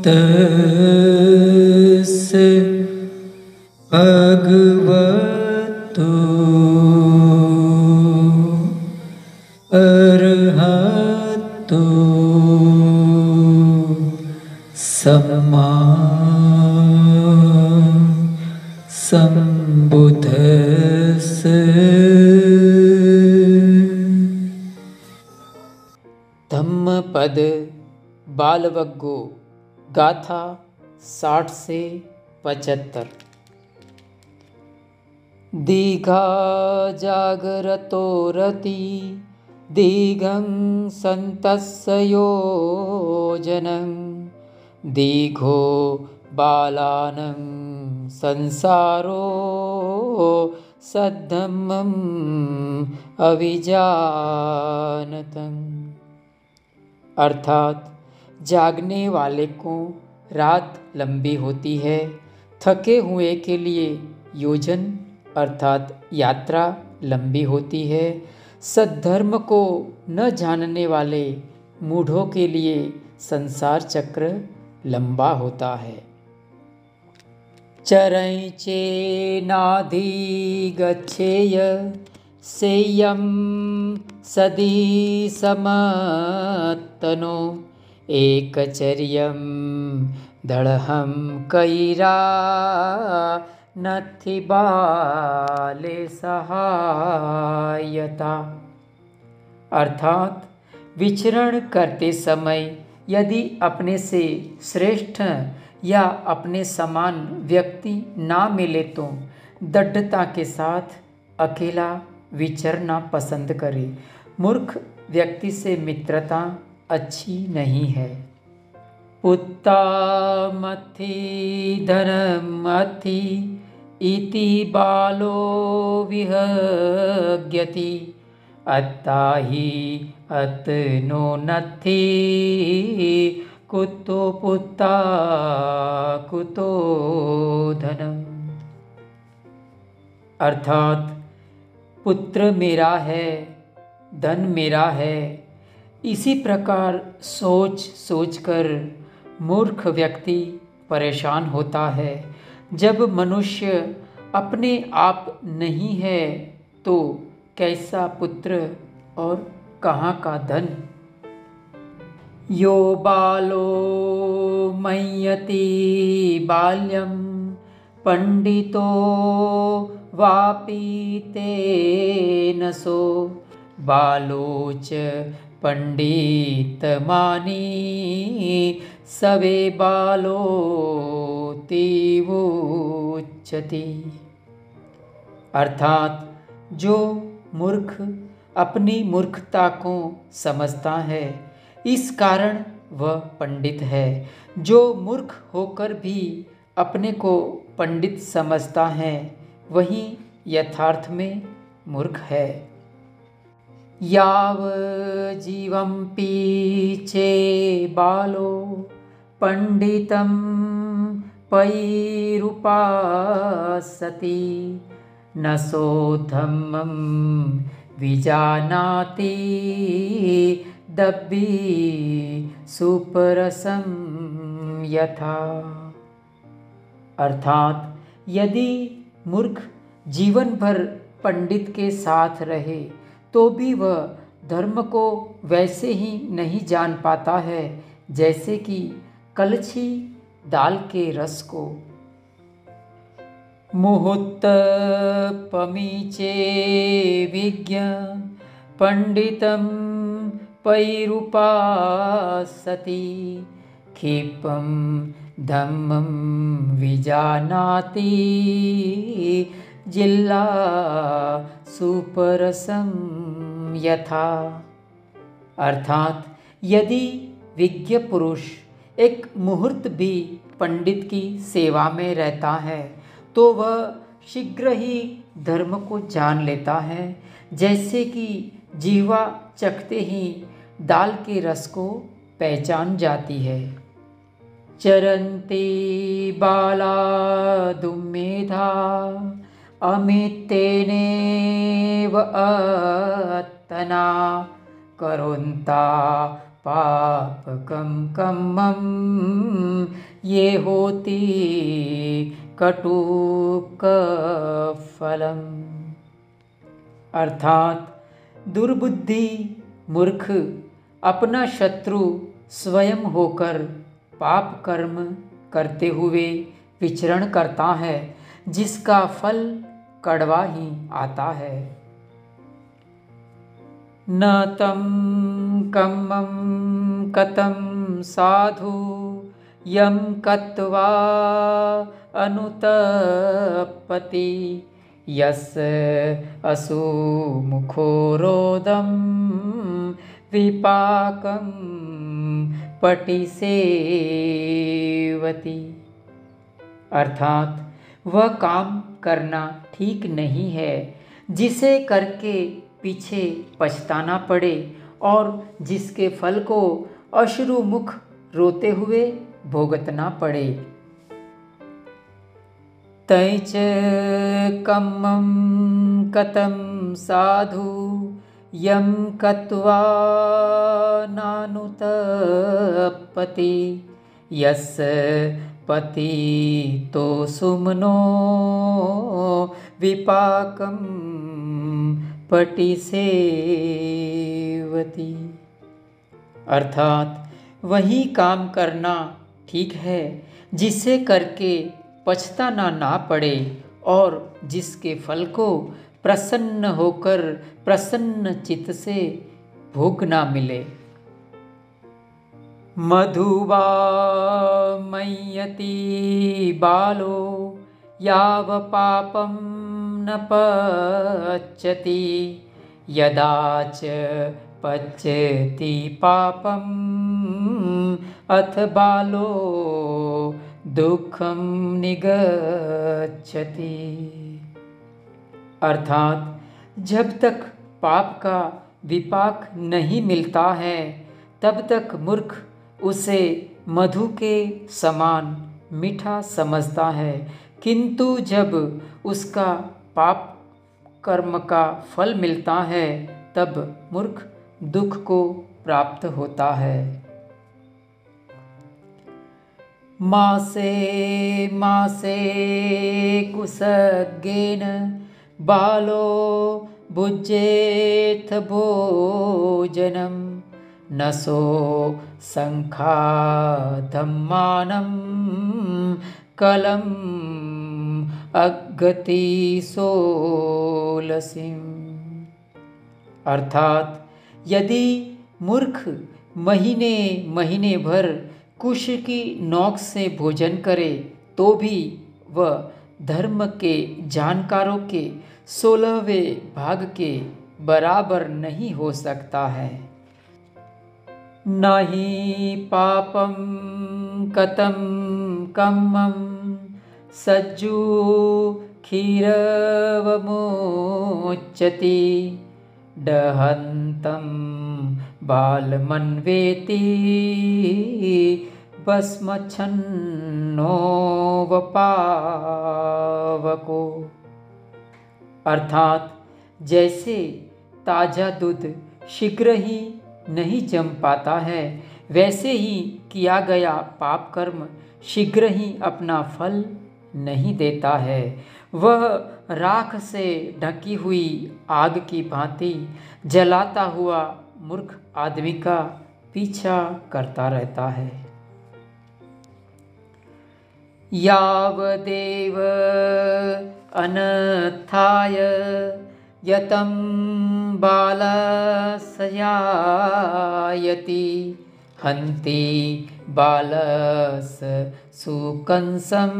तस्य भगवतो अरहतो सम्मा संबुद्धस्य। धम्मपद बालवग्गो गाथा 60 से 75। दीघा जागरतो रति दीघं सन्तस्य योजनं दीघो बालानं संसारो सद्धम्मम् अविजानतम्। अर्थात जागने वाले को रात लंबी होती है, थके हुए के लिए योजन अर्थात यात्रा लंबी होती है, सद्धर्म को न जानने वाले मूढ़ों के लिए संसार चक्र लंबा होता है। चरैचेनाधि गच्छेय सेयं सदी समत्तनो एकचर्यं दृढं कैरा नथि बाले सहायता। अर्थात विचरण करते समय यदि अपने से श्रेष्ठ या अपने समान व्यक्ति ना मिले तो दृढ़ता के साथ अकेला विचरना पसंद करे। मूर्ख व्यक्ति से मित्रता अच्छी नहीं है। पुत्तामथि धनमथि इति बालो विहग्यति अत्ताहि अतनो नथि कुतो पुत्ता कुतो धनम। अर्थात पुत्र मेरा है, धन मेरा है, इसी प्रकार सोच सोचकर मूर्ख व्यक्ति परेशान होता है। जब मनुष्य अपने आप नहीं है तो कैसा पुत्र और कहाँ का धन। यो बालो मय्यति बाल्यं पंडितो वापि तेन सो बालोच पंडितमानी सवे बालोतीवोच्यते। अर्थात जो मूर्ख अपनी मूर्खता को समझता है इस कारण वह पंडित है। जो मूर्ख होकर भी अपने को पंडित समझता है वही यथार्थ में मूर्ख है। याव जीवं पीछे बालो पंडितं पैरुपासति न सो धम्मं विजानाति दब्बी सुपरसं यथा। अर्थात यदि मूर्ख जीवन भर पंडित के साथ रहे तो भी वह धर्म को वैसे ही नहीं जान पाता है जैसे कि कलछी दाल के रस को। मुहूर्तपमीचे विज्ञ पंडितं पैरुपासति क्षिपं धम्मं विजानाति जिल्ला सुपरसं यथा। अर्थात यदि विज्ञ पुरुष एक मुहूर्त भी पंडित की सेवा में रहता है तो वह शीघ्र ही धर्म को जान लेता है जैसे कि जीवा चखते ही दाल के रस को पहचान जाती है। चरन्ति बाला दुमेधा अमितेनेव अत्तना करोन्ता पापकं कम्मं ये होती कटुकफलम्। अर्थात दुर्बुद्धि मूर्ख अपना शत्रु स्वयं होकर पाप कर्म करते हुए विचरण करता है, जिसका फल कड़वा ही आता है। न तं कम्मं कतं साधु यं कत्वा अनुतपति यस्य असुमुखो रोदं विपाकं पटिसेवति। अर्थात वह काम करना ठीक नहीं है जिसे करके पीछे पछताना पड़े और जिसके फल को अश्रुमुख रोते हुए भोगतना पड़े। तैच कम्मं कतं साधु यं कत्वा नानुतपति यस्य पतितो सुमनो विपाकं पटिसेवति। अर्थात वही काम करना ठीक है जिसे करके पछताना ना पड़े और जिसके फल को प्रसन्न होकर प्रसन्न चित्त से भोग ना मिले। मधुवा मय्यति बालो याव पापं न पच्यति यदा च पच्यति पापं अथ बालो दुखं निगच्छति। अर्थात जब तक पाप का विपाक नहीं मिलता है तब तक मूर्ख उसे मधु के समान मीठा समझता है, किंतु जब उसका पाप कर्म का फल मिलता है तब मूर्ख दुख को प्राप्त होता है। मासे मासे कुसज्ञेन बालो भुज्येथ भोजनं नसो संखाधम्मानं कलम् अगति सोलसिम्। अर्थात यदि मूर्ख महीने महीने भर कुश की नोक से भोजन करे तो भी वह धर्म के जानकारों के 16वें भाग के बराबर नहीं हो सकता है। नहि पापं कतं कम्मं सज्जु क्षीरवमुच्यति दहन्तं बालमन्वेति भस्मच्छन्नोवपावको। अर्थात जैसे ताजा दूध शीघ्र ही नहीं जम पाता है, वैसे ही किया गया पाप कर्म शीघ्र ही अपना फल नहीं देता है। वह राख से ढकी हुई आग की भांति जलाता हुआ मूर्ख आदमी का पीछा करता रहता है। यावदेव अनथाय यतं बालसयायति हन्ति बालस सुकंसं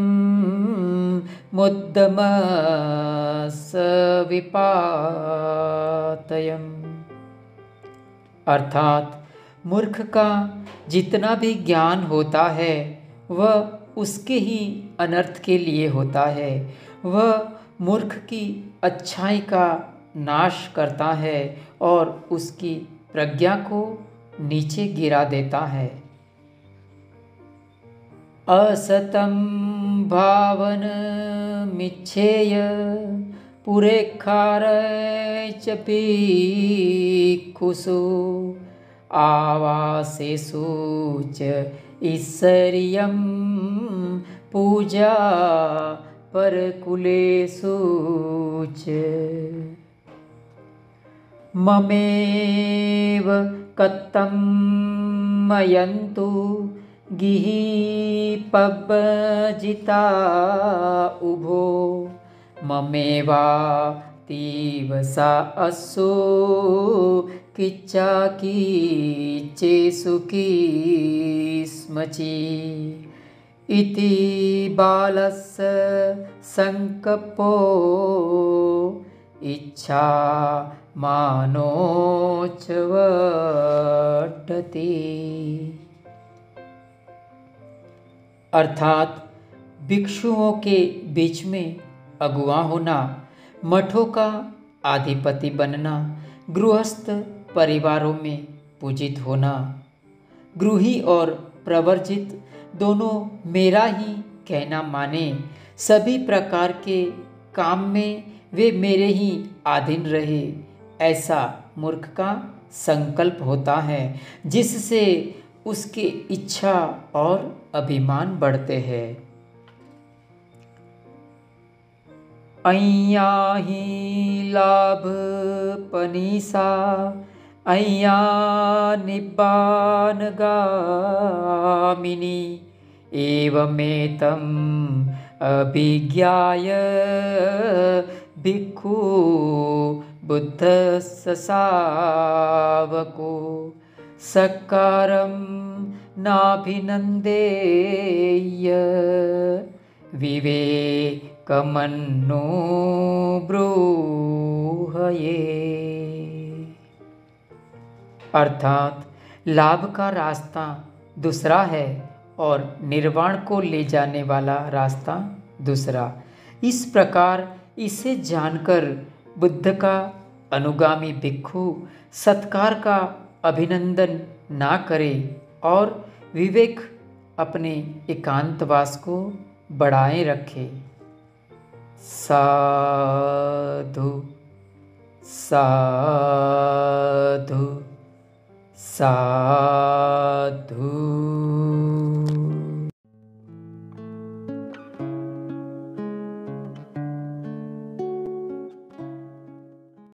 मुद्दमस विपातयम्। अर्थात मूर्ख का जितना भी ज्ञान होता है वह उसके ही अनर्थ के लिए होता है। वह मूर्ख की अच्छाई का नाश करता है और उसकी प्रज्ञा को नीचे गिरा देता है। असतं भावन मिच्छेय पुरेखार च भिक्षुषु आवासेषु च ईश्वरीयं पूजा परकुलेषु च। ममेव कत्तं मयन्तु गिः पब्बजिता उभो ममेवातीव सा असो किच्चा कीच्चेषु किस्मचि इति बालस्य संकल्पो इच्छा मानोच वर्तते। अर्थात भिक्षुओं के बीच में अगुवा होना, मठों का अधिपति बनना, गृहस्थ परिवारों में पूजित होना, गृही और प्रवर्जित दोनों मेरा ही कहना माने, सभी प्रकार के काम में वे मेरे ही अधीन रहे, ऐसा मूर्ख का संकल्प होता है, जिससे उसके इच्छा और अभिमान बढ़ते हैं। अय्या ही लाभ पनीसा अय्या निब्बान गामिनी एवमेतम् अभिज्ञाय भिक्खु बुद्धस्य सावको सक्कारं नाभिनन्देय विवेकमन्नो ब्रूहये। अर्थात लाभ का रास्ता दूसरा है और निर्वाण को ले जाने वाला रास्ता दूसरा। इस प्रकार इसे जानकर बुद्ध का अनुगामी भिक्षु सत्कार का अभिनंदन ना करे और विवेक अपने एकांतवास को बढ़ाए रखे। साधु साधु साधु।